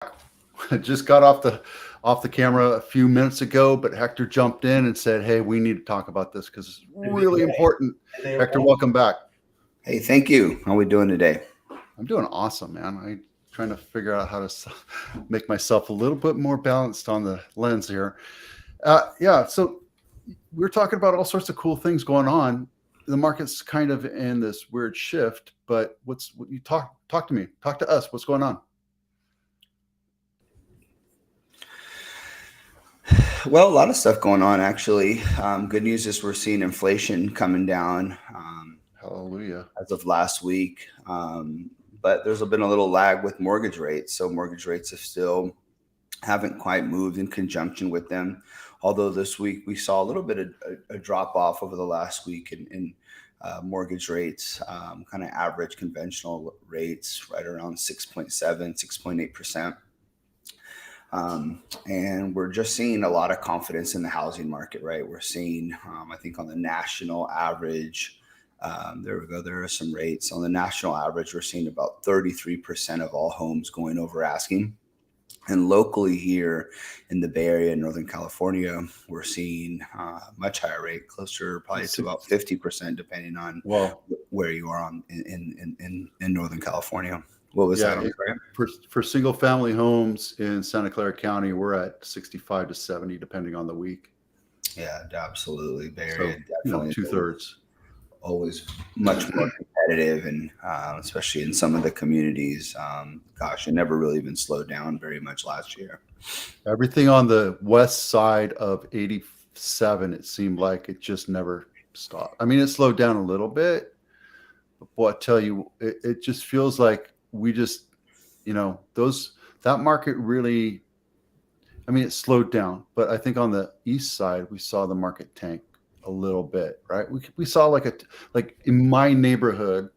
I just got off the camera a few minutes ago, but Hector jumped in and said, "Hey, we need to talk about this because it's really important." Hector, welcome back. Hey, thank you. How are we doing today? I'm doing awesome, man. I'm trying to figure out how to make myself a little bit more balanced on the lens here. Yeah, so we're talking about all sorts of cool things going on. The market's kind of in this weird shift, but what you talk to me, talk to us. What's going on? Well, a lot of stuff going on actually. Good news is we're seeing inflation coming down Hallelujah. as of last week, but there's been a little lag with mortgage rates. So mortgage rates have still haven't quite moved in conjunction with them. Although this week we saw a little bit of a drop off over the last week in mortgage rates, kind of average conventional rates right around 6.7, 6.8%. And we're just seeing a lot of confidence in the housing market, right? We're seeing, I think on the national average, there we go. There are some rates on the national average. We're seeing about 33% of all homes going over asking. And locally here in the Bay Area in Northern California, we're seeing much higher rate, closer probably to about 50%, depending on Well, where you are in Northern California. What was yeah, that? I'm sorry. for single family homes in Santa Clara County, we're at 65 to 70, depending on the week. Yeah, absolutely. Bay So, Area definitely two thirds. always much more competitive, and especially in some of the communities. Gosh, it never really even slowed down very much last year. Everything on the west side of 87, it seemed like it just never stopped. I mean, it slowed down a little bit, but boy, I tell you, it just feels like we just, that market really, I mean, it slowed down, but I think on the east side, we saw the market tank a little bit, right? We saw like in my neighborhood,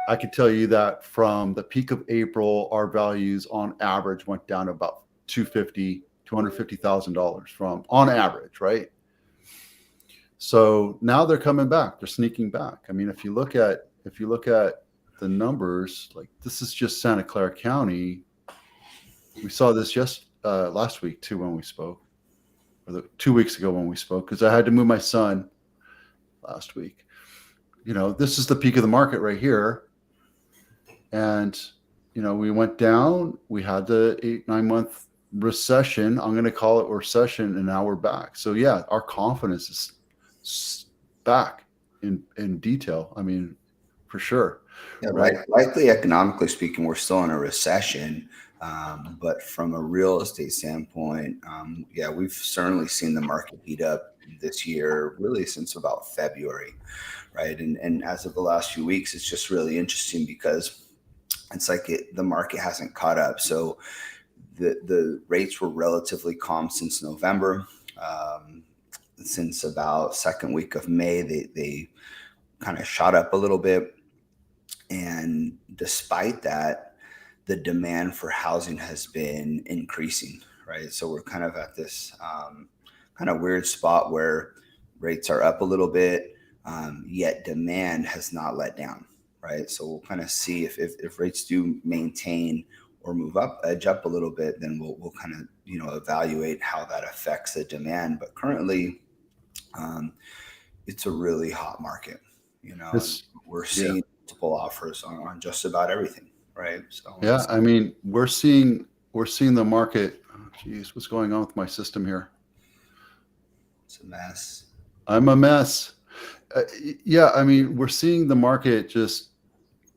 I could tell you that from the peak of April, our values on average went down about 250, $250,000 from on average, right? So now they're coming back. They're sneaking back. I mean, if you look at the numbers, like this is just Santa Clara County. We saw this just last week too when we spoke, or 2 weeks ago when we spoke, because I had to move my son last week. This is the peak of the market right here, and we went down. We had the 8-9 month recession. I'm going to call it recession, and now we're back. So yeah, our confidence is back in detail. I mean, for sure, Yeah, right? likely economically speaking, we're still in a recession. But from a real estate standpoint, yeah, we've certainly seen the market heat up this year, really since about February, right? And as of the last few weeks, it's just really interesting because it's like the market hasn't caught up. So the rates were relatively calm since November. Since about second week of May, they kind of shot up a little bit. And despite that, the demand for housing has been increasing, right? So we're kind of at this kind of weird spot where rates are up a little bit, yet demand has not let down, right? So we'll kind of see if rates do maintain or move up, edge up a little bit, then we'll kind of evaluate how that affects the demand. But currently, um, it's a really hot market, and It's we're yeah, seeing multiple offers on just about everything, right? So yeah. I mean, we're seeing the market. Oh, geez, what's going on with my system here? it's a mess. I'm a mess. Yeah, I mean, we're seeing the market just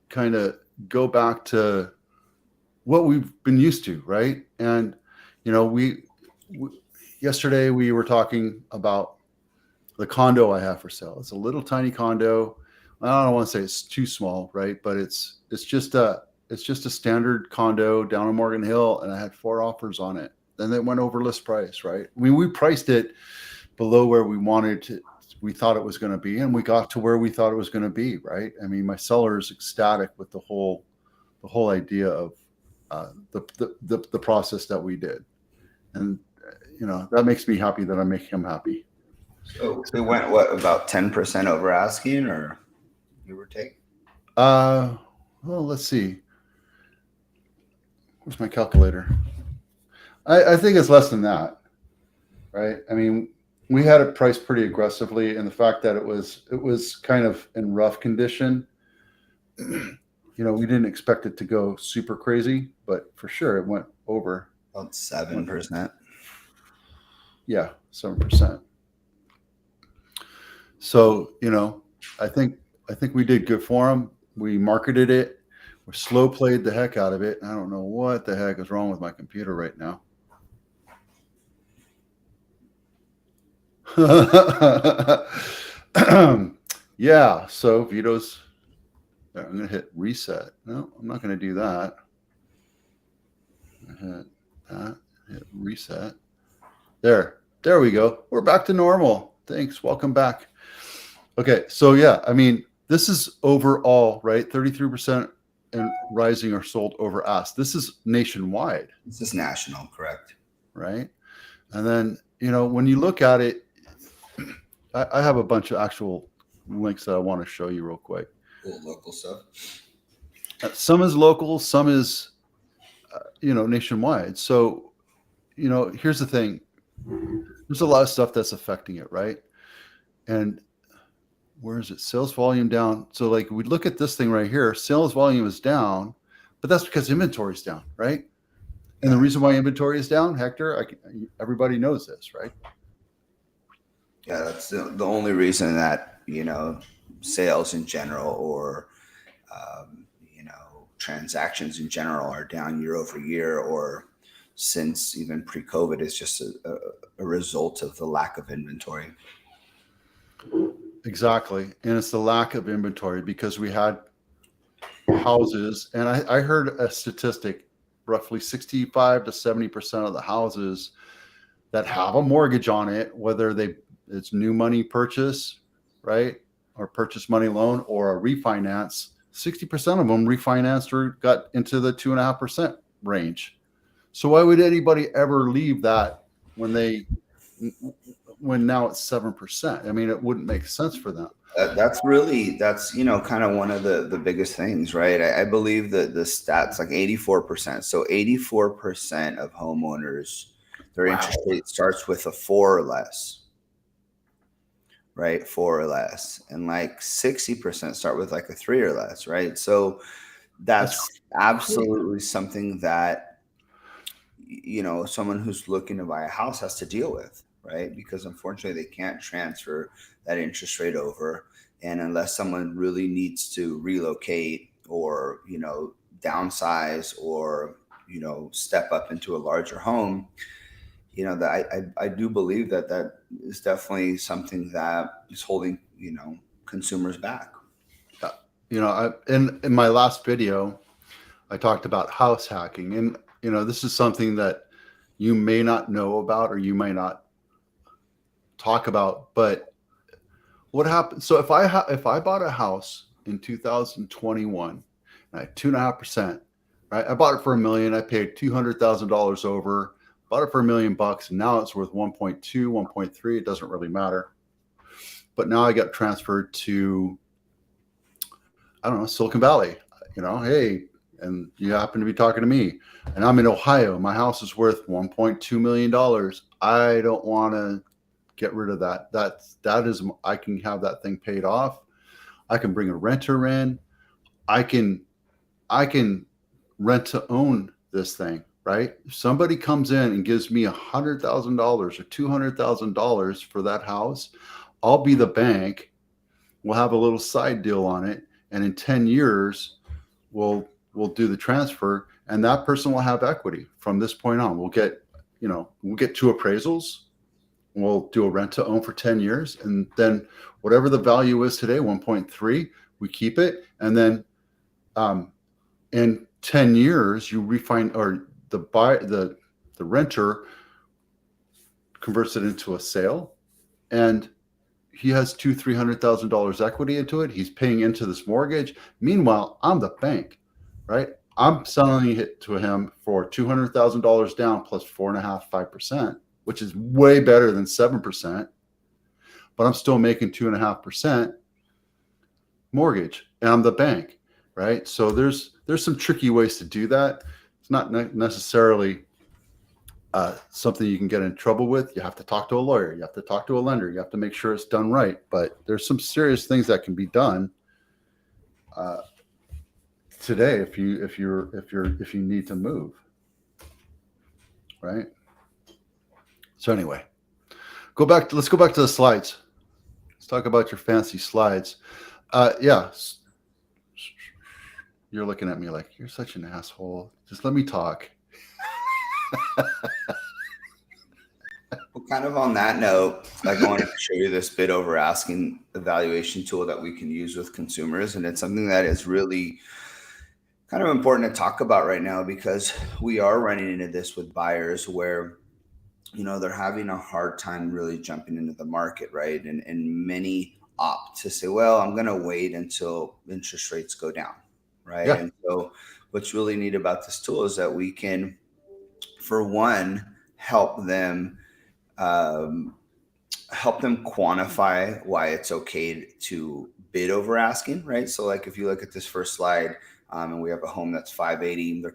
kind of go back to what we've been used to, right? And we yesterday we were talking about the condo I have for sale. It's a little tiny condo. I don't want to say it's too small, right? But it's just a standard condo down on Morgan Hill, and I had 4 offers on it. Then it went over list price, right? I mean, we priced it below where we thought it was going to be, and we got to where we thought it was going to be, right? I mean, my seller is ecstatic with the whole idea of the process that we did, and that makes me happy that I make him happy. So we went what about 10% over asking, or give or take? Uh, well, let's see. Where's my calculator? I think it's less than that, right? I mean, we had it priced pretty aggressively, and the fact that it was kind of in rough condition, we didn't expect it to go super crazy, but for sure it went over. About 7%. Yeah, 7%. So I think we did good for them. We marketed it. We slow played the heck out of it. I don't know what the heck is wrong with my computer right now. Yeah. So Vito's. I'm gonna hit reset. No, I'm not gonna do that. Hit that. Hit reset. There we go. We're back to normal. Thanks. Welcome back. Okay, so yeah, I mean, this is overall, right? 33% and rising are sold over ask. This is nationwide, This is national, correct? right? And then, when you look at it, I have a bunch of actual links that I want to show you real quick. Cool local stuff. Some is local, some is, nationwide. So, here's the thing. There's a lot of stuff that's affecting it, right? And where is it? Sales volume down. So like we look at this thing right here, sales volume is down, but that's because inventory is down, right? And the reason why inventory is down, Hector, everybody knows this, right? Yeah, that's the only reason that, sales in general or, transactions in general are down year over year or since even pre-COVID is just a result of the lack of inventory. Exactly. And it's the lack of inventory because we had houses, and I heard a statistic, roughly 65 to 70% of the houses that have a mortgage on it, whether it's new money purchase, right? Or purchase money loan or a refinance, 60% of them refinanced or got into the 2.5% range. So why would anybody ever leave that when now it's 7%? I mean, it wouldn't make sense for them. That's kind of one of the biggest things, right? I believe that the stats like 84%. So 84% of homeowners, their interest rate starts with a 4 or less, right? 4 or less, and like 60% start with like a 3 or less, right? So that's absolutely something that someone who's looking to buy a house has to deal with, right? Because unfortunately they can't transfer that interest rate over, and unless someone really needs to relocate or downsize or step up into a larger home, that I do believe that is definitely something that is holding consumers back. In my last video, I talked about house hacking, and this is something that you may not know about or you may not talk about. But what happened? So if I bought a house in 2021, at 2.5%, right? I bought it for $1 million. I paid $200,000 over. Bought it for $1 million, and now it's worth 1.2, 1.3. It doesn't really matter. But now I got transferred to, I don't know, Silicon Valley. Hey, and you happen to be talking to me, and I'm in Ohio. My house is worth $1.2 million. I don't want to get rid of that. That is, I can have that thing paid off. I can bring a renter in. I can rent to own this thing, right? If somebody comes in and gives me $100,000 or $200,000 for that house, I'll be the bank. We'll have a little side deal on it, and in 10 years, we'll do the transfer, and that person will have equity from this point on. We'll get 2 appraisals. We'll do a rent to own for 10 years, and then whatever the value is today, 1.3, we keep it, and then in 10 years, you refine, or the renter converts it into a sale, and he has $300,000 equity into it. He's paying into this mortgage. Meanwhile, I'm the bank, right? I'm selling it to him for $200,000 down plus 4.5%, 5%, which is way better than 7%. But I'm still making 2.5% mortgage, and I'm the bank, right? So there's some tricky ways to do that. It's not necessarily something you can get in trouble with. You have to talk to a lawyer. You have to talk to a lender. You have to make sure it's done right. But there's some serious things that can be done today if you need to move, right? So anyway, let's go back to the slides. Let's talk about your fancy slides. Yeah, you're looking at me like you're such an asshole. Just let me talk. Well, kind of on that note, like I wanted to show you this bid over asking evaluation tool that we can use with consumers. And it's something that is really kind of important to talk about right now, because we are running into this with buyers where, they're having a hard time really jumping into the market, right? And many opt to say, well, I'm going to wait until interest rates go down, right? Yeah. And so what's really neat about this tool is that we can, for one, help them quantify why it's okay to bid over asking, right? So like if you look at this first slide, and we have a home that's 580, the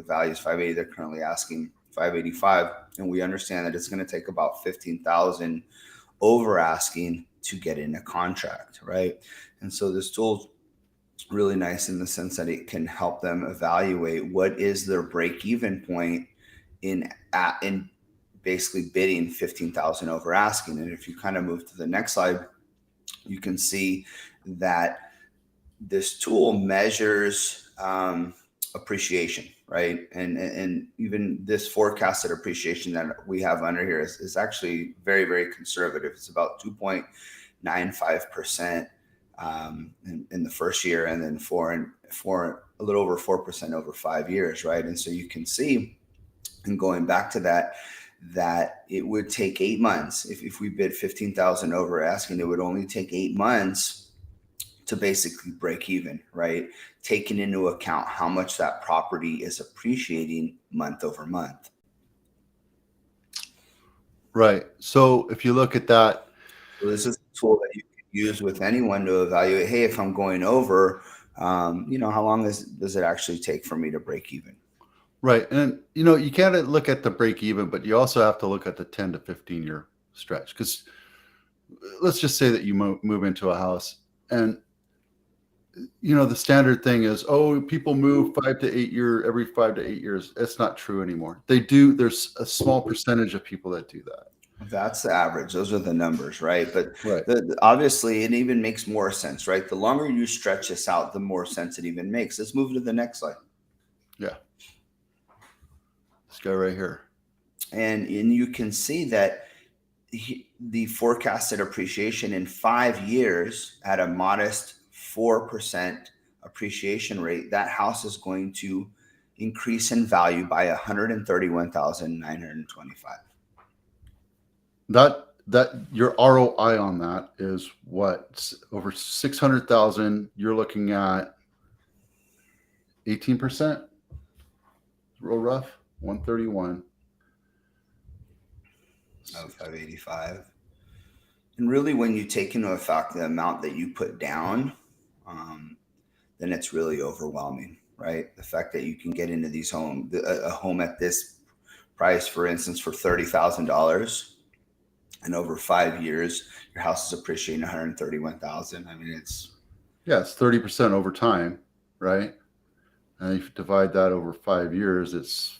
value is 580, they're currently asking 585, and we understand that it's going to take about 15,000 over asking to get in a contract, right? And so this tool's really nice in the sense that it can help them evaluate what is their break-even point in basically bidding 15,000 over asking. And if you kind of move to the next slide, you can see that this tool measures appreciation, right? And even this forecasted appreciation that we have under here is actually very, very conservative. It's about 2.95% in the first year, and then a little over 4% over 5 years, right? And so you can see, and going back to that it would take 8 months. If we bid 15,000 over asking, it would only take 8 months to basically break even, right? Taking into account how much that property is appreciating month over month. Right. So if you look at that, so this is a tool that you can use with anyone to evaluate, hey, if I'm going over, how long does it actually take for me to break even? Right. And, you can't look at the break even, but you also have to look at the 10 to 15 year stretch. Because let's just say that you move into a house and, the standard thing is, people move every 5 to 8 years. It's not true anymore. They do. There's a small percentage of people that do that. That's the average. Those are the numbers, right? But right. Obviously, it even makes more sense, right? The longer you stretch this out, the more sense it even makes. Let's move to the next slide. Yeah. This guy right here. And you can see that the forecasted appreciation in 5 years at a modest 4% appreciation rate, that house is going to increase in value by $131,925. That your ROI on that is what? Over 600,000. You're looking at 18%. Real rough. 131. Of 585. And really, when you take into effect the amount that you put down, then it's really overwhelming, right? The fact that you can get into these a home at this price, for instance, for $30,000, and over 5 years, your house is appreciating $131,000. I mean, it's 30% over time, right? And if you divide that over 5 years, it's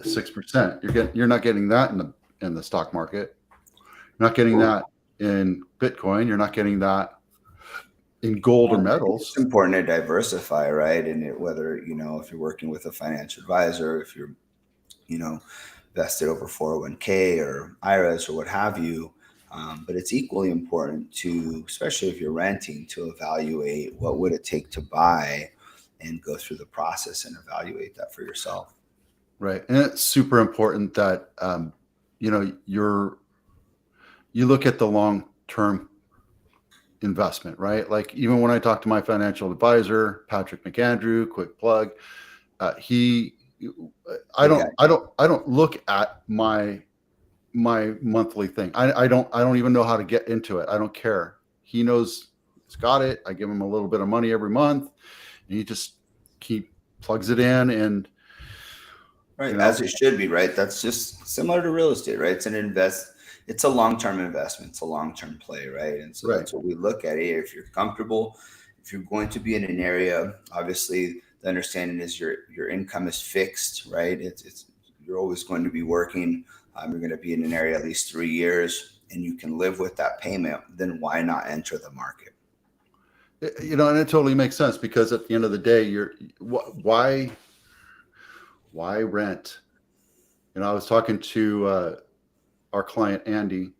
6%. You're not getting that in the stock market. You're not getting that in Bitcoin. You're not getting that in gold or metals. It's important to diversify, right? And whether, if you're working with a financial advisor, if you're, vested over 401k or IRAs or what have you. But it's equally important to, especially if you're renting, to evaluate what would it take to buy and go through the process and evaluate that for yourself. Right. And it's super important that, you look at the long-term investment, right? Like even when I talk to my financial advisor, Patrick McAndrew, quick plug, I don't look at my monthly thing. I don't even know how to get into it. I don't care. He knows he's got it. I give him a little bit of money every month and he just plugs it in. And Right, you as know? it should be, right? That's just similar to real estate, right? It's a long-term investment, it's a long-term play, right? And so Right. that's what we look at. Hey, if you're comfortable, if you're going to be in an area, obviously the understanding is your income is fixed, right? It's you're always going to be working. You're going to be in an area at least 3 years, and you can live with that payment. Then why not enter the market? You know, and it totally makes sense because at the end of the day, why rent? You know, I was talking to our client Andy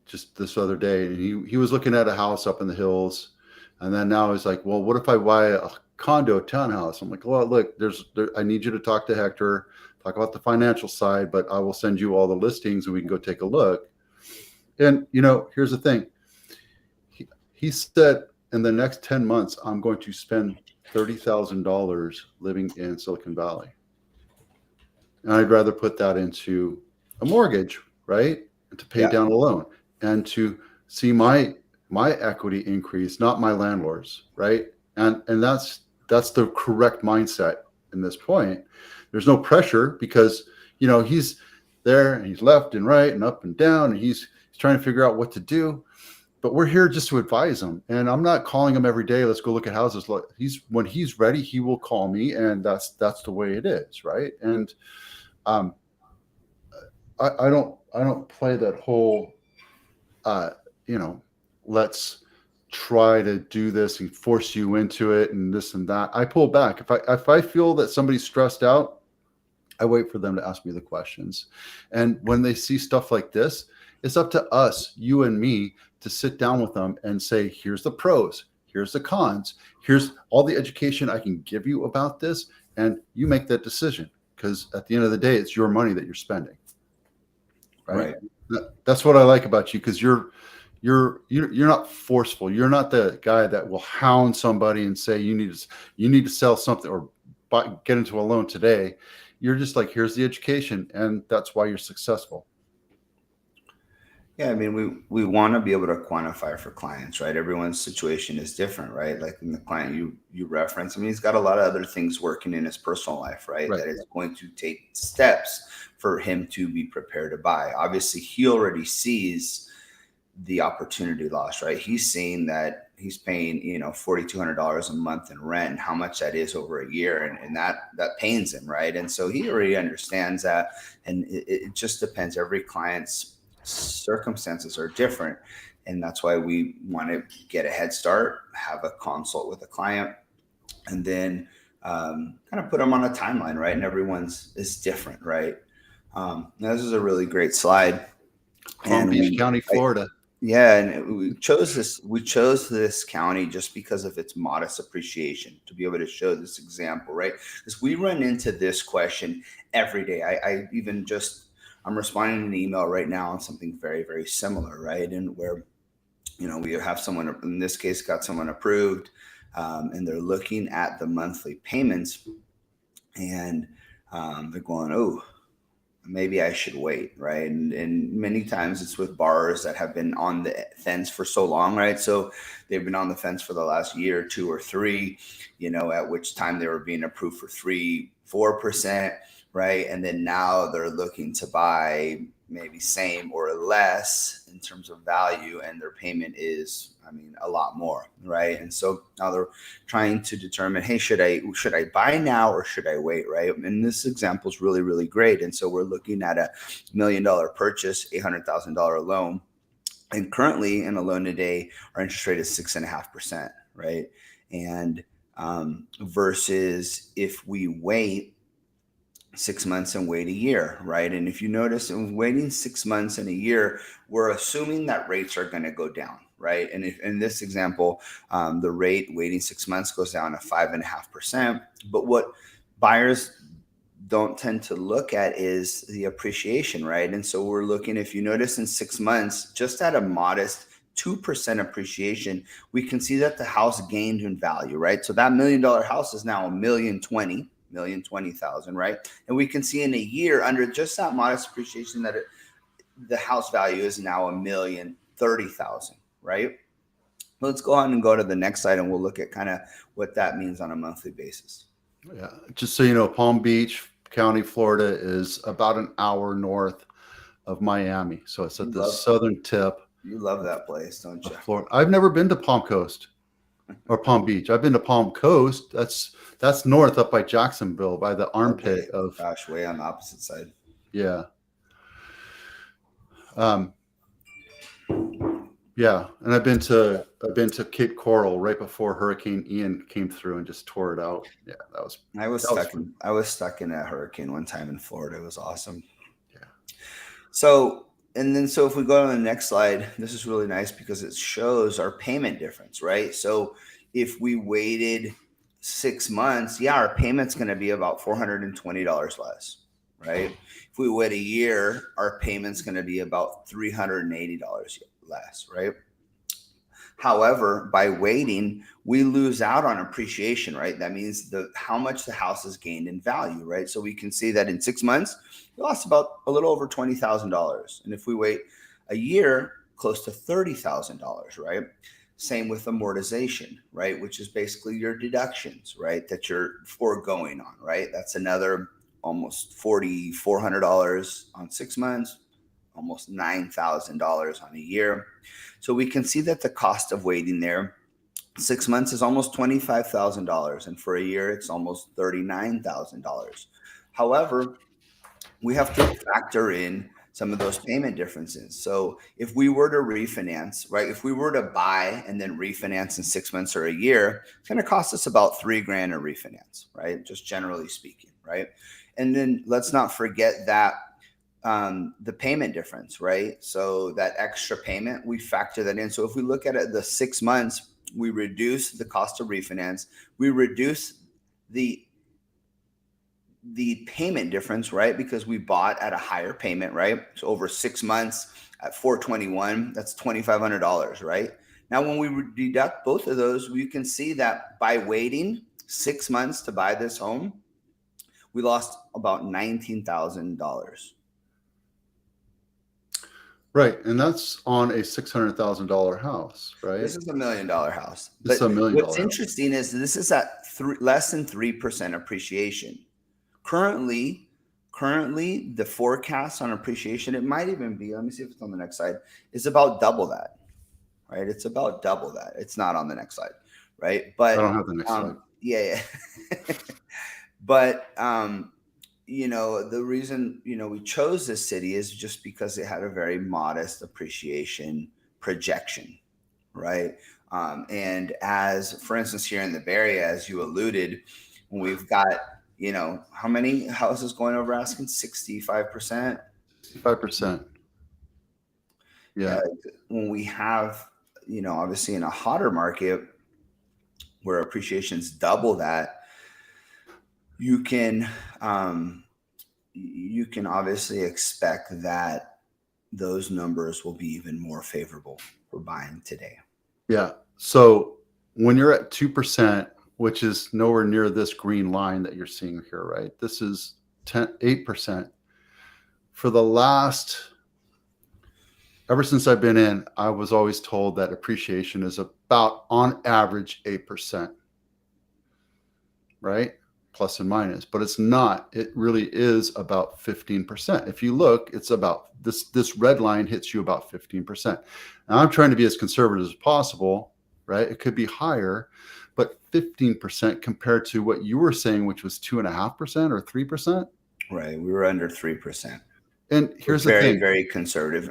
just this other day, and he was looking at a house up in the hills, and then now he's like, well, what if I buy a condo townhouse? I'm like, well, look, I need you to talk to Hector, talk about the financial side, but I will send you all the listings and we can go take a look. And you know, here's the thing. He said in the next 10 months, I'm going to spend $30,000 living in Silicon Valley. And I'd rather put that into a mortgage, right? And to pay Yeah, down a loan and to see my equity increase, not my landlord's, right? And that's the correct mindset in this point. There's no pressure because you know he's there and he's left and right and up and down and he's trying to figure out what to do. But we're here just to advise him. And I'm not calling him every day. Let's go look at houses. When he's ready, he will call me, and that's the way it is, right? And um, I don't play that whole uh, you know, let's try to do this and force you into it and this and that. I pull back. If I feel that somebody's stressed out, I wait for them to ask me the questions. And when they see stuff like this, it's up to us, you and me, to sit down with them and say, here's the pros, here's the cons, here's all the education I can give you about this, and you make that decision. Because at the end of the day, it's your money that you're spending, right? right. That's what I like about you, because you're not forceful. You're not the guy that will hound somebody and say you need to sell something or get into a loan today. You're just like, here's the education, and that's why you're successful. Yeah, I mean, we want to be able to quantify for clients, right? Everyone's situation is different, right? Like in the client you reference, I mean, he's got a lot of other things working in his personal life, right? Right. That is going to take steps for him to be prepared to buy. Obviously, he already sees the opportunity loss, right? He's seeing that he's paying, $4,200 a month in rent and how much that is over a year. And that pains him, right? And so he already understands that. And it just depends. Every client's circumstances are different. And that's why we want to get a head start, have a consult with a client, and then kind of put them on a timeline, right? And everyone's is different, right? This is a really great slide. Palm And Beach County, I, Florida. yeah, and we chose this. We chose this county just because of its modest appreciation to be able to show this example, right? Because we run into this question every day. I even just I'm responding to an email right now on something very very similar, right? And where we have someone in this case got someone approved, and they're looking at the monthly payments, and they're going, oh, maybe I should wait, right? And many times it's with borrowers that have been on the fence for so long, right? So they've been on the fence for the last year, 2 or 3, at which time they were being approved for 3-4%, right? And then now they're looking to buy maybe same or less in terms of value, and their payment is, a lot more, right? And so now they're trying to determine, hey, should I buy now or should I wait, right? And this example is really really great. And so we're looking at $1 million purchase, $800,000 loan, and currently in a loan today, our interest rate is 6.5%, right? And versus if we wait 6 months and wait a year, right? And if you notice, in waiting 6 months and a year, we're assuming that rates are going to go down, right? And if in this example, the rate waiting 6 months goes down to 5.5%. But what buyers don't tend to look at is the appreciation, right? And so we're looking, if you notice, in 6 months, just at a modest 2% appreciation, we can see that the house gained in value, right? So that $1 million house is now $1,020,000, right? And we can see in a year, under just that modest appreciation, that the house value is now $1,030,000, right? Let's go on and go to the next slide, and we'll look at kind of what that means on a monthly basis. Yeah. Just so you know, Palm Beach County, Florida is about an hour north of Miami. So it's You at the love southern tip you love that place, don't of you? Florida. I've never been to Palm Coast or Palm Beach. I've been to Palm Coast. That's north up by Jacksonville, by the Okay. armpit of, Gosh, way on the opposite side. yeah. Um, yeah, and I've been to Cape Coral right before Hurricane Ian came through and just tore it out. Yeah, that was fun. I was stuck in a hurricane one time in Florida. It was awesome. Yeah. So, so if we go to the next slide, this is really nice because it shows our payment difference, right? So if we waited 6 months, yeah, our payment's going to be about $420 less, right? If we wait a year, our payment's going to be about $380 less, right? However, by waiting, we lose out on appreciation, right? That means how much the house has gained in value, right? So we can see that in 6 months, we lost about a little over $20,000. And if we wait a year, close to $30,000, right? Same with amortization, right? Which is basically your deductions, right? That you're foregoing on, right? That's another almost $4,400 on 6 months, almost $9,000 on a year. So we can see that the cost of waiting there, 6 months is almost $25,000. And for a year, it's almost $39,000. However, we have to factor in some of those payment differences. So if we were to refinance, right, if we were to buy and then refinance in 6 months or a year, it's going to cost us about $3,000 to refinance, right? Just generally speaking, right? And then let's not forget that the payment difference, right? So that extra payment, we factor that in. So if we look at it, the 6 months, we reduce the cost of refinance, we reduce the payment difference, right? Because we bought at a higher payment, right? So over 6 months at $421, that's $2,500, right? Now, when we deduct both of those, we can see that by waiting 6 months to buy this home, we lost about $19,000. Right, and that's on a $600,000 house, right? This is $1 million house. It's But $1 million what's house. interesting is this is at less than 3% appreciation. Currently, the forecast on appreciation, it might even be, let me see if it's on the next slide, is about double that, right? It's about double that. It's not on the next slide, right? But I don't have the next slide. Yeah. But the reason, we chose this city is just because it had a very modest appreciation projection, right? And as, for instance, here in the Bay Area, as you alluded, we've got, how many houses going over asking? 65%? 65%. Yeah. When we have, obviously in a hotter market where appreciation's double that, you can obviously expect that those numbers will be even more favorable for buying today. Yeah. So when you're at 2%, which is nowhere near this green line that you're seeing here, right? This is 8%. For the ever since I've been in, I was always told that appreciation is about, on average, 8%, right? Plus and minus, but it's not. It really is about 15%. If you look, it's about this red line hits you about 15%. Now I'm trying to be as conservative as possible, right? It could be higher, but 15% compared to what you were saying, which was 2.5% or 3%. Right. We were under 3%. And here's the very, thing. very conservative.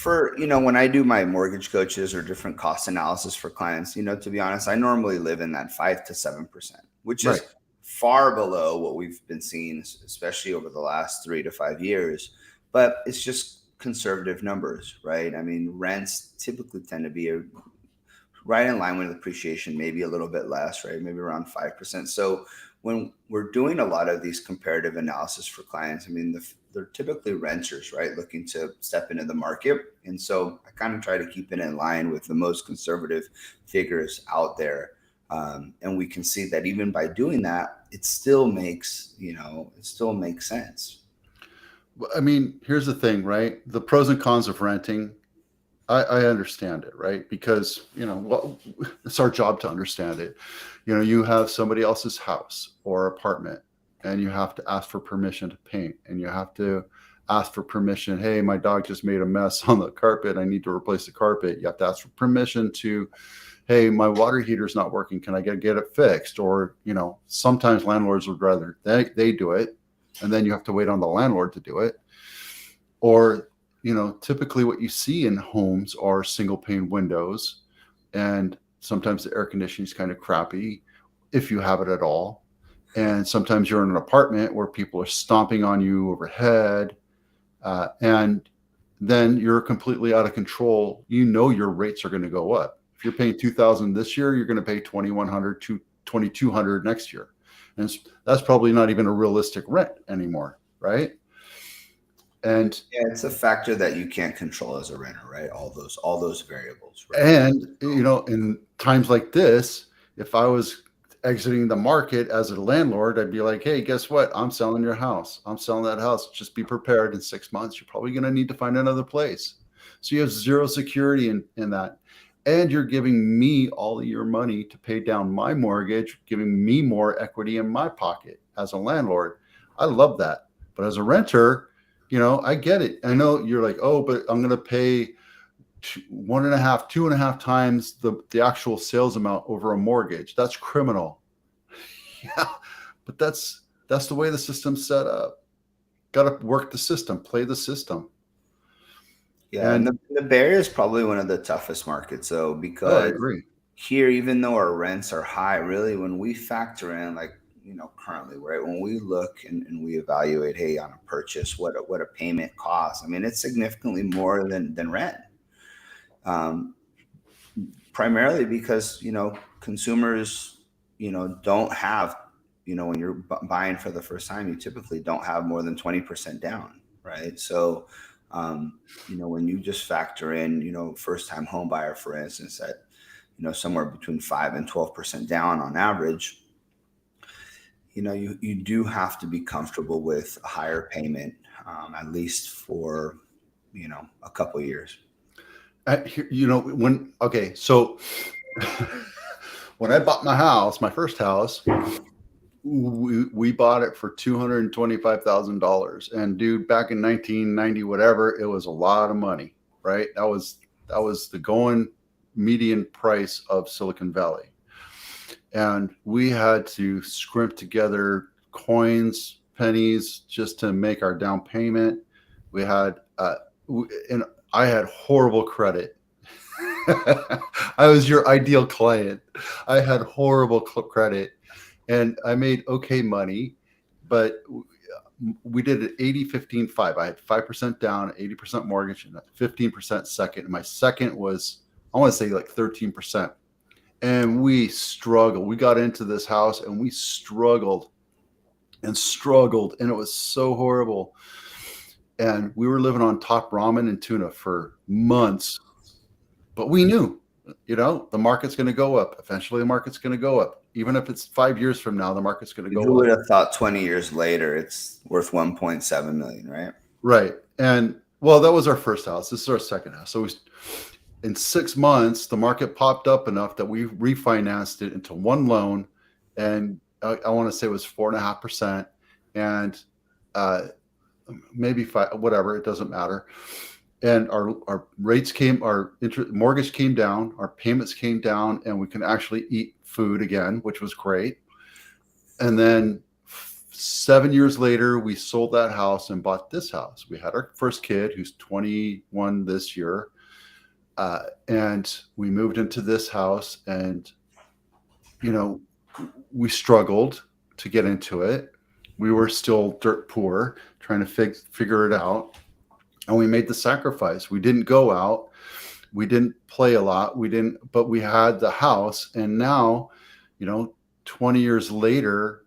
When I do my mortgage coaches or different cost analysis for clients, to be honest, I normally live in that 5 to 7%, which is far below what we've been seeing, especially over the last 3 to 5 years. But it's just conservative numbers, right? I mean, rents typically tend to be right in line with appreciation, maybe a little bit less, right? Maybe around 5%. So when we're doing a lot of these comparative analysis for clients, I mean, they're typically renters, right? Looking to step into the market. And so I kind of try to keep it in line with the most conservative figures out there. And we can see that even by doing that, it still makes sense. I mean, here's the thing, right? The pros and cons of renting, I understand it, right? Because, it's our job to understand it. You have somebody else's house or apartment, and you have to ask for permission to paint, and you have to ask for permission. Hey, my dog just made a mess on the carpet. I need to replace the carpet. You have to ask for permission to, hey, my water heater's not working. Can I get it fixed? Or, sometimes landlords would rather they do it, and then you have to wait on the landlord to do it. Or, typically what you see in homes are single pane windows, and sometimes the air conditioning is kind of crappy if you have it at all. And sometimes you're in an apartment where people are stomping on you overhead, and then you're completely out of control. Your rates are going to go up. If you're paying $2,000 this year, you're going to pay $2,100 to $2,200 next year, and that's probably not even a realistic rent anymore, right? And yeah, it's a factor that you can't control as a renter, right? All those variables, right? and in times like this, if I was exiting the market as a landlord, I'd be like, hey, guess what? I'm selling your house. I'm selling that house. Just be prepared. In 6 months, you're probably going to need to find another place. So you have zero security in that. And you're giving me all of your money to pay down my mortgage, giving me more equity in my pocket as a landlord. I love that. But as a renter, I get it. I know you're like, oh, but I'm going to pay 1.5, 2.5 times the actual sales amount over a mortgage. That's criminal. Yeah, but that's the way the system's set up. Got to work the system, play the system. Yeah, and the Bay Area is probably one of the toughest markets, though, I because agree. here, even though our rents are high, really, when we factor in, like, currently, right, when we look and we evaluate, hey, on a purchase, what a payment costs, I mean, it's significantly more than rent. Primarily because, consumers, don't have, when you're buying for the first time, you typically don't have more than 20% down, right? So, when you just factor in, first time home buyer, for instance, at, somewhere between 5 and 12% down on average, you do have to be comfortable with a higher payment, at least for, a couple of years. So when I bought my first house, we bought it for $225,000, and dude, back in 1990, whatever, it was a lot of money, right? That was the going median price of Silicon Valley, and we had to scrimp together coins, pennies, just to make our down payment. We had, and I had horrible credit. I was your ideal client. I had horrible credit, and I made okay money, but we did it 80-15-5. I had 5% down, 80% mortgage, and 15% second. And my second was, I want to say, like 13%. And we struggled. We got into this house and we struggled, and it was so horrible. And we were living on top ramen and tuna for months. But we knew, the market's going to go up. Eventually, the market's going to go up. Even if it's 5 years from now, the market's going to go up. Who would have thought 20 years later it's worth 1.7 million, right? Right. And well, that was our first house. This is our second house. So in 6 months, the market popped up enough that we refinanced it into one loan, and I want to say it was 4.5%, and maybe 5, whatever. It doesn't matter. And our rates our mortgage came down, our payments came down, and we can actually eat food again, which was great. And then 7 years later, we sold that house and bought this house. We had our first kid, who's 21 this year. And we moved into this house, and, we struggled to get into it. We were still dirt poor, trying to figure it out. And we made the sacrifice. We didn't go out. We didn't play a lot. But we had the house. And now, 20 years later,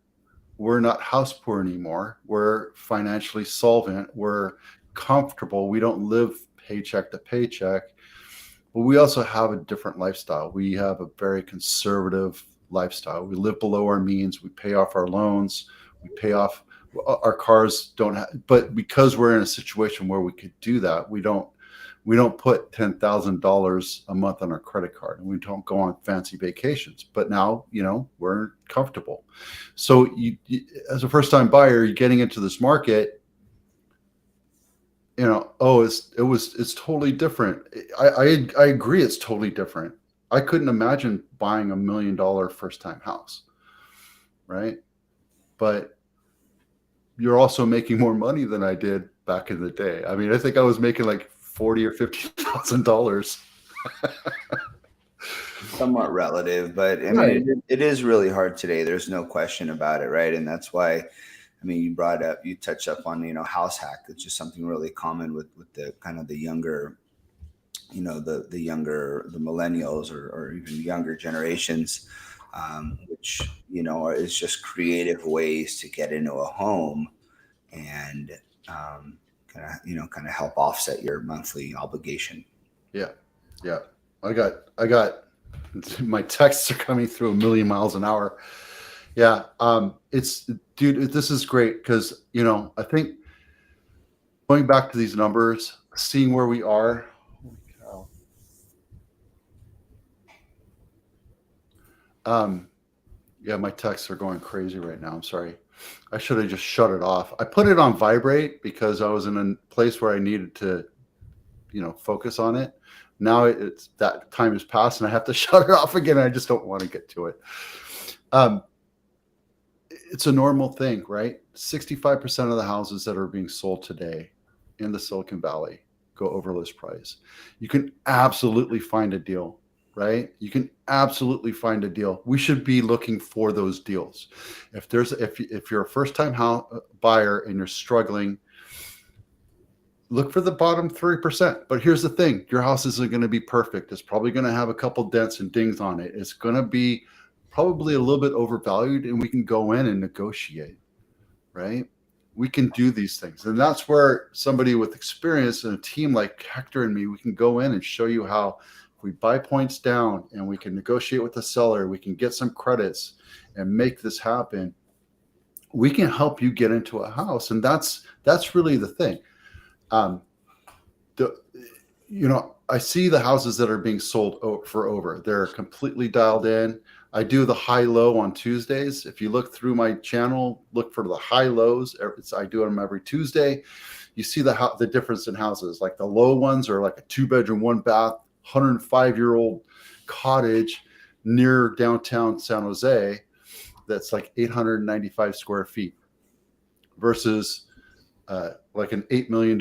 we're not house poor anymore. We're financially solvent. We're comfortable. We don't live paycheck to paycheck. But we also have a different lifestyle. We have a very conservative lifestyle. We live below our means. We pay off our loans. We pay off our cars. Don't have, but because we're in a situation where we could do that, we We don't put $10,000 a month on our credit card, and we don't go on fancy vacations. But now, we're comfortable. So as a first-time buyer, you're getting into this market. It's totally different. I agree, it's totally different. I couldn't imagine buying $1 million first-time house, right? But you're also making more money than I did back in the day. I mean, I think I was making like $40,000 or $50,000. Somewhat relative, but I Right. mean, it is really hard today. There's no question about it, right? And that's why, I mean, you touched up on, house hack. It's just something really common with the kind of the younger, the millennials or even younger generations, which, is just creative ways to get into a home and kind of help offset your monthly obligation. Yeah. Yeah. I got my texts are coming through 1,000,000 miles an hour. Yeah. Dude, this is great because, I think going back to these numbers, seeing where we are. Holy cow. Yeah, my texts are going crazy right now. I'm sorry. I should have just shut it off. I put it on vibrate because I was in a place where I needed to, focus on it. Now it's that time has passed and I have to shut it off again. I just don't want to get to it. It's a normal thing, right? 65% of the houses that are being sold today in the Silicon Valley go over list price. You can absolutely find a deal, right? You can absolutely find a deal. We should be looking for those deals. If you're a first-time buyer and you're struggling, look for the bottom 3%. But here's the thing: your house isn't going to be perfect. It's probably going to have a couple dents and dings on it. It's going to be probably a little bit overvalued, and we can go in and negotiate, right? We can do these things. And that's where somebody with experience and a team like Hector and me, we can go in and show you how if we buy points down and we can negotiate with the seller, we can get some credits and make this happen. We can help you get into a house. And that's really the thing. I see the houses that are being sold for over. They're completely dialed in. I do the high-low on Tuesdays. If you look through my channel, look for the high-lows. I do them every Tuesday. You see the difference in houses. Like the low ones are like a 2-bedroom, 1-bath, 105-year-old cottage near downtown San Jose that's like 895 square feet versus like an $8 million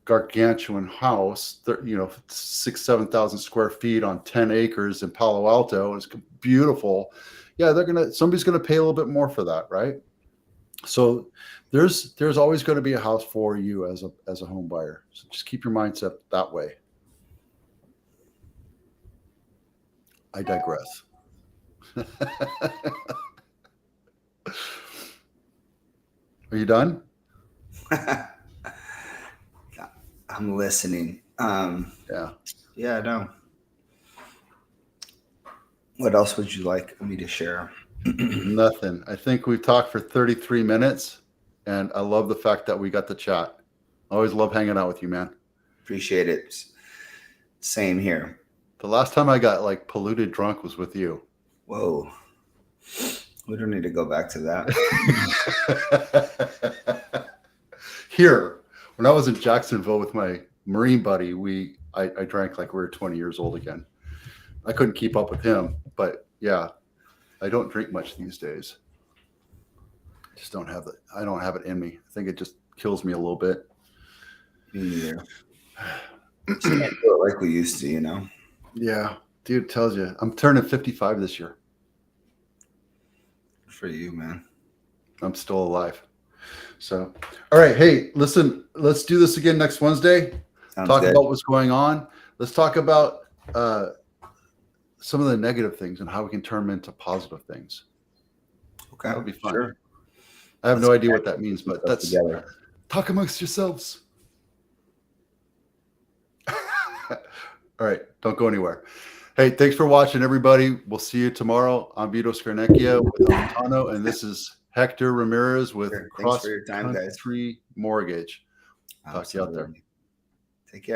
gargantuan house, 6,000-7,000 square feet on 10 acres in Palo Alto. It's beautiful. Yeah, somebody's gonna pay a little bit more for that, right? So there's always going to be a house for you as a home buyer. So just keep your mindset that way. I digress. Are you done? I'm listening. Yeah, no. What else would you like me to share? Nothing. I think we've talked for 33 minutes, and I love the fact that we got to chat. I always love hanging out with you, man. Appreciate it. Same here. The last time I got like polluted drunk was with you. Whoa. We don't need to go back to that. Here, when I was in Jacksonville with my Marine buddy, I drank like we were 20 years old again. I couldn't keep up with him, but yeah, I don't drink much these days. I don't have it in me. I think it just kills me a little bit. Me neither. Just can't do it like we used to, Yeah, dude, tells you. I'm turning 55 this year. For you, man. I'm still alive. So, all right. Hey, listen, let's do this again next Wednesday. Talk about what's going on. Let's talk about some of the negative things and how we can turn them into positive things. Okay. That would be fun. Sure. I have no idea what that means, but that's together. Talk amongst yourselves. All right. Don't go anywhere. Hey, thanks for watching, everybody. We'll see you tomorrow. I'm Vito Scarnecchia with Montano, and this is Hector Ramirez with Thanks for your time, guys. Cross Country Mortgage. Talk to you out there. Take care.